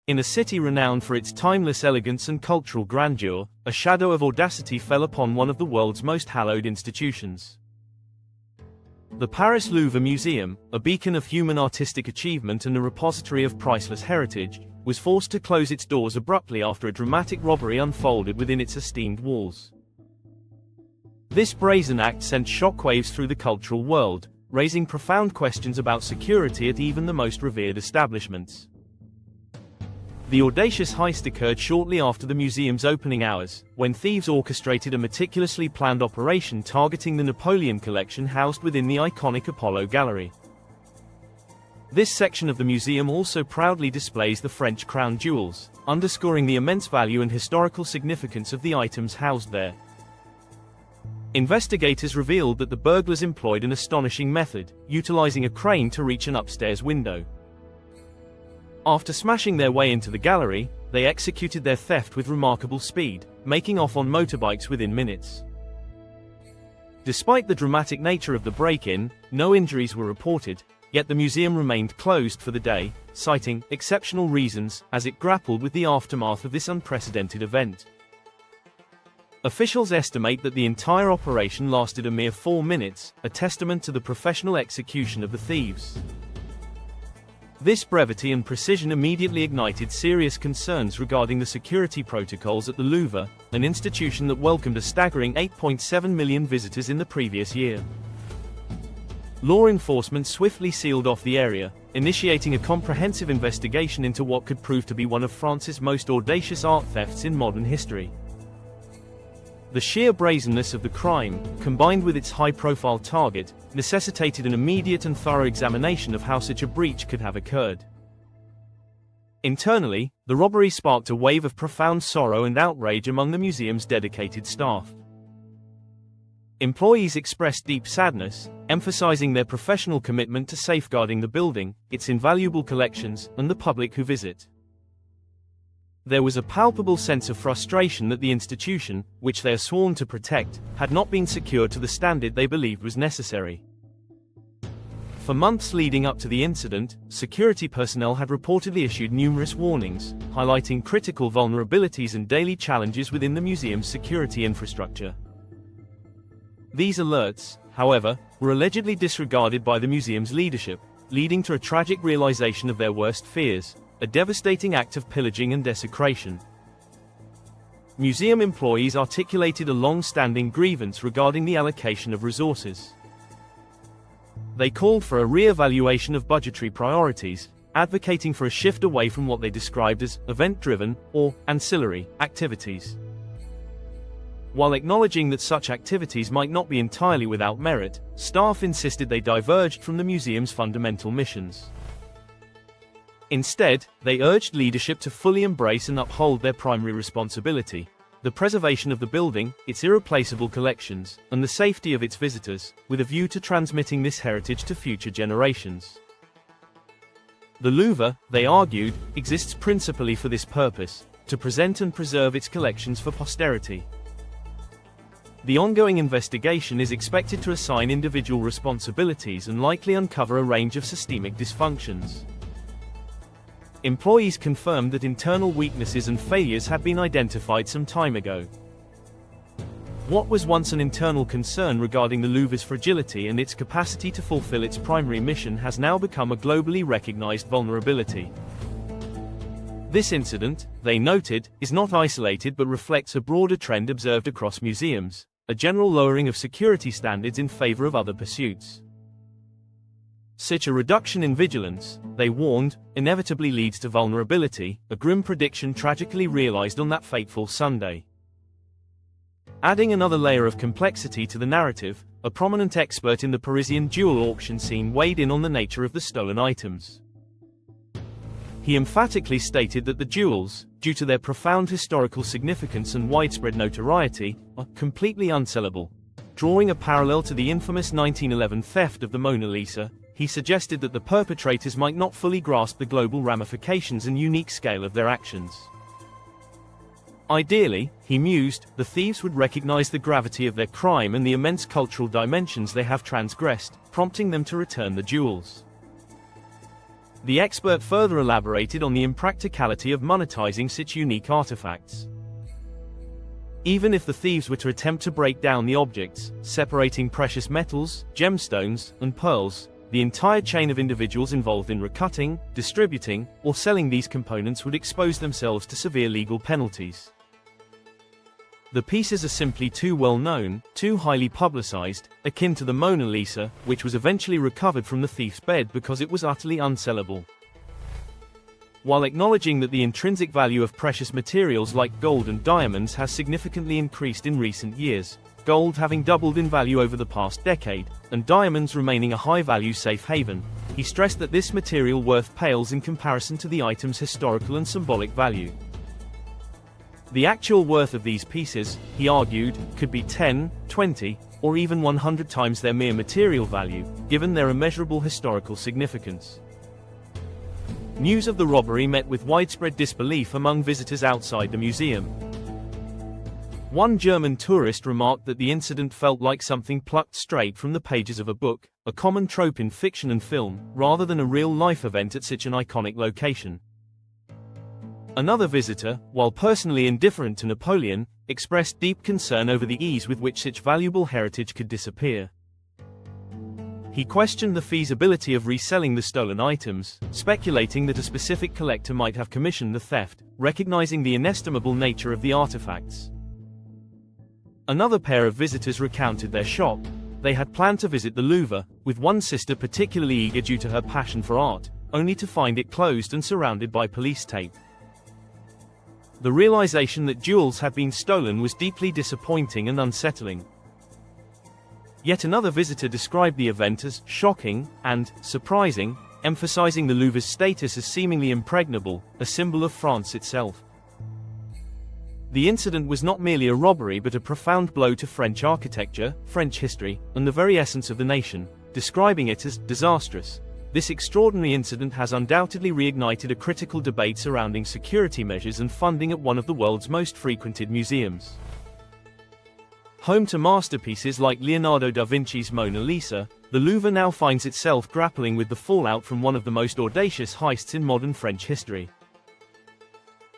In a city renowned for its timeless elegance and cultural grandeur, a shadow of audacity fell upon one of the world's most hallowed institutions. The Paris Louvre Museum, a beacon of human artistic achievement and a repository of priceless heritage, was forced to close its doors abruptly after a dramatic robbery unfolded within its esteemed walls. This brazen act sent shockwaves through the cultural world, raising profound questions about security at even the most revered establishments. The audacious heist occurred shortly after the museum's opening hours, when thieves orchestrated a meticulously planned operation targeting the Napoleon collection housed within the iconic Apollo Gallery. This section of the museum also proudly displays the French crown jewels, underscoring the immense value and historical significance of the items housed there. Investigators revealed that the burglars employed an astonishing method, utilizing a crane to reach an upstairs window. After smashing their way into the gallery, they executed their theft with remarkable speed, making off on motorbikes within minutes. Despite the dramatic nature of the break-in, no injuries were reported, yet the museum remained closed for the day, citing exceptional reasons as it grappled with the aftermath of this unprecedented event. Officials estimate that the entire operation lasted a mere 4 minutes, a testament to the professional execution of the thieves. This brevity and precision immediately ignited serious concerns regarding the security protocols at the Louvre, an institution that welcomed a staggering 8.7 million visitors in the previous year. Law enforcement swiftly sealed off the area, initiating a comprehensive investigation into what could prove to be one of France's most audacious art thefts in modern history. The sheer brazenness of the crime, combined with its high-profile target, necessitated an immediate and thorough examination of how such a breach could have occurred. Internally, the robbery sparked a wave of profound sorrow and outrage among the museum's dedicated staff. Employees expressed deep sadness, emphasizing their professional commitment to safeguarding the building, its invaluable collections, and the public who visit. There was a palpable sense of frustration that the institution, which they are sworn to protect, had not been secured to the standard they believed was necessary. For months leading up to the incident, security personnel had reportedly issued numerous warnings, highlighting critical vulnerabilities and daily challenges within the museum's security infrastructure. These alerts, however, were allegedly disregarded by the museum's leadership, leading to a tragic realization of their worst fears: a devastating act of pillaging and desecration. Museum employees articulated a long-standing grievance regarding the allocation of resources. They called for a re-evaluation of budgetary priorities, advocating for a shift away from what they described as event-driven or ancillary activities. While acknowledging that such activities might not be entirely without merit, staff insisted they diverged from the museum's fundamental missions. Instead, they urged leadership to fully embrace and uphold their primary responsibility: the preservation of the building, its irreplaceable collections, and the safety of its visitors, with a view to transmitting this heritage to future generations. The Louvre, they argued, exists principally for this purpose: to present and preserve its collections for posterity. The ongoing investigation is expected to assign individual responsibilities and likely uncover a range of systemic dysfunctions. Employees confirmed that internal weaknesses and failures had been identified some time ago. What was once an internal concern regarding the Louvre's fragility and its capacity to fulfill its primary mission has now become a globally recognized vulnerability. This incident, they noted, is not isolated but reflects a broader trend observed across museums: a general lowering of security standards in favor of other pursuits. Such a reduction in vigilance, they warned, inevitably leads to vulnerability, a grim prediction tragically realized on that fateful Sunday. Adding another layer of complexity to the narrative, a prominent expert in the Parisian jewel auction scene weighed in on the nature of the stolen items. He emphatically stated that the jewels, due to their profound historical significance and widespread notoriety, are completely unsellable. Drawing a parallel to the infamous 1911 theft of the Mona Lisa, he suggested that the perpetrators might not fully grasp the global ramifications and unique scale of their actions. Ideally, he mused, the thieves would recognize the gravity of their crime and the immense cultural dimensions they have transgressed, prompting them to return the jewels. The expert further elaborated on the impracticality of monetizing such unique artifacts. Even if the thieves were to attempt to break down the objects, separating precious metals, gemstones, and pearls, the entire chain of individuals involved in recutting, distributing, or selling these components would expose themselves to severe legal penalties. The pieces are simply too well known, too highly publicized, akin to the Mona Lisa, which was eventually recovered from the thief's bed because it was utterly unsellable. While acknowledging that the intrinsic value of precious materials like gold and diamonds has significantly increased in recent years, gold having doubled in value over the past decade, and diamonds remaining a high-value safe haven, he stressed that this material worth pales in comparison to the item's historical and symbolic value. The actual worth of these pieces, he argued, could be 10, 20, or even 100 times their mere material value, given their immeasurable historical significance. News of the robbery met with widespread disbelief among visitors outside the museum. One German tourist remarked that the incident felt like something plucked straight from the pages of a book, a common trope in fiction and film, rather than a real-life event at such an iconic location. Another visitor, while personally indifferent to Napoleon, expressed deep concern over the ease with which such valuable heritage could disappear. He questioned the feasibility of reselling the stolen items, speculating that a specific collector might have commissioned the theft, recognizing the inestimable nature of the artifacts. Another pair of visitors recounted their shock. They had planned to visit the Louvre, with one sister particularly eager due to her passion for art, only to find it closed and surrounded by police tape. The realization that jewels had been stolen was deeply disappointing and unsettling. Yet another visitor described the event as shocking and surprising, emphasizing the Louvre's status as seemingly impregnable, a symbol of France itself. The incident was not merely a robbery but a profound blow to French architecture, French history, and the very essence of the nation, describing it as disastrous. This extraordinary incident has undoubtedly reignited a critical debate surrounding security measures and funding at one of the world's most frequented museums. Home to masterpieces like Leonardo da Vinci's Mona Lisa, the Louvre now finds itself grappling with the fallout from one of the most audacious heists in modern French history.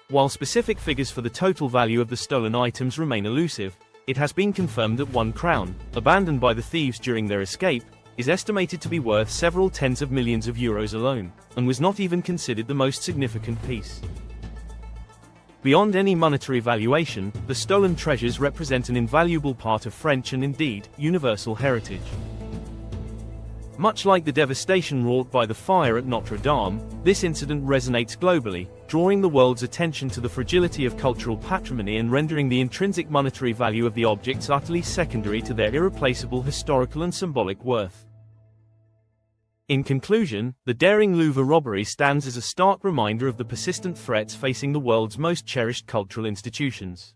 While specific figures for the total value of the stolen items remain elusive, it has been confirmed that one crown, abandoned by the thieves during their escape, is estimated to be worth several tens of millions of euros alone, and was not even considered the most significant piece. Beyond any monetary valuation, the stolen treasures represent an invaluable part of French and indeed, universal heritage. Much like the devastation wrought by the fire at Notre Dame, this incident resonates globally, drawing the world's attention to the fragility of cultural patrimony and rendering the intrinsic monetary value of the objects utterly secondary to their irreplaceable historical and symbolic worth. In conclusion, the daring Louvre robbery stands as a stark reminder of the persistent threats facing the world's most cherished cultural institutions.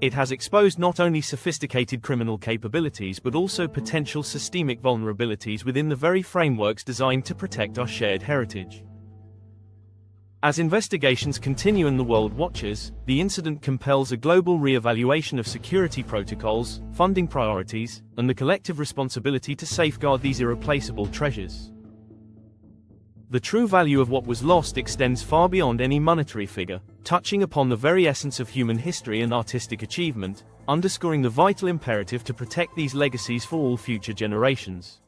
It has exposed not only sophisticated criminal capabilities but also potential systemic vulnerabilities within the very frameworks designed to protect our shared heritage. As investigations continue and the world watches, the incident compels a global re-evaluation of security protocols, funding priorities, and the collective responsibility to safeguard these irreplaceable treasures. The true value of what was lost extends far beyond any monetary figure, touching upon the very essence of human history and artistic achievement, underscoring the vital imperative to protect these legacies for all future generations.